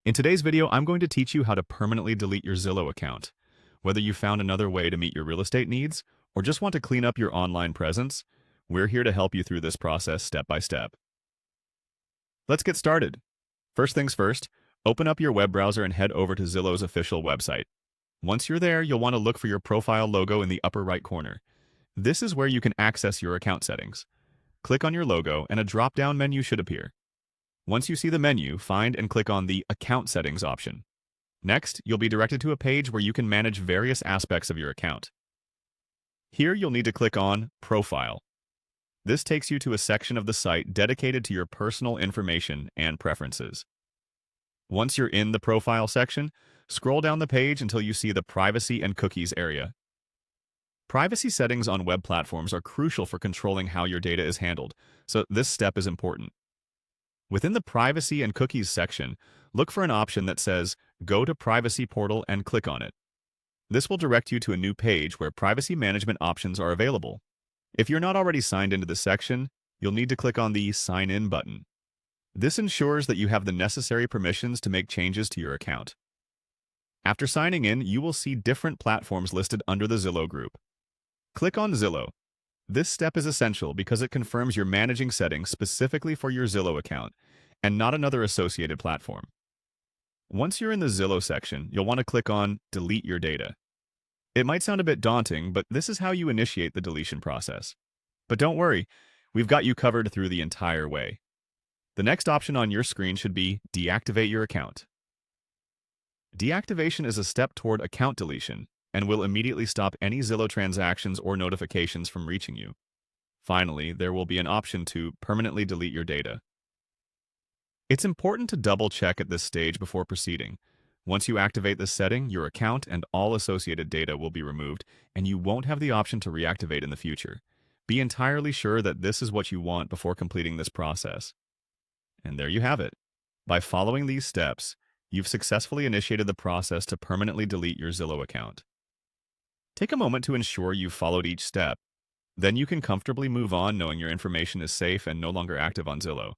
In today's video, I'm going to teach you how to permanently delete your Zillow account. Whether you found another way to meet your real estate needs or just want to clean up your online presence, we're here to help you through this process step by step. Let's get started. First things first, open up your web browser and head over to Zillow's official website. Once you're there, you'll want to look for your profile logo in the upper right corner. This is where you can access your account settings. Click on your logo and a drop-down menu should appear. Once you see the menu, find and click on the Account Settings option. Next, you'll be directed to a page where you can manage various aspects of your account. Here, you'll need to click on Profile. This takes you to a section of the site dedicated to your personal information and preferences. Once you're in the Profile section, scroll down the page until you see the Privacy and Cookies area. Privacy settings on web platforms are crucial for controlling how your data is handled, so this step is important. Within the Privacy and Cookies section, look for an option that says Go to Privacy Portal and click on it. This will direct you to a new page where privacy management options are available. If you're not already signed into the section, you'll need to click on the Sign In button. This ensures that you have the necessary permissions to make changes to your account. After signing in, you will see different platforms listed under the Zillow group. Click on Zillow. This step is essential because it confirms you're managing settings specifically for your Zillow account and not another associated platform. Once you're in the Zillow section, you'll want to click on Delete Your Data. It might sound a bit daunting, but this is how you initiate the deletion process. But don't worry, we've got you covered through the entire way. The next option on your screen should be Deactivate Your Account. Deactivation is a step toward account deletion and will immediately stop any Zillow transactions or notifications from reaching you. Finally, there will be an option to permanently delete your data. It's important to double-check at this stage before proceeding. Once you activate this setting, your account and all associated data will be removed, and you won't have the option to reactivate in the future. Be entirely sure that this is what you want before completing this process. And there you have it. By following these steps, you've successfully initiated the process to permanently delete your Zillow account. Take a moment to ensure you've followed each step. Then you can comfortably move on knowing your information is safe and no longer active on Zillow.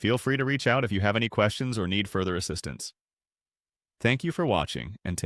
Feel free to reach out if you have any questions or need further assistance. Thank you for watching, and take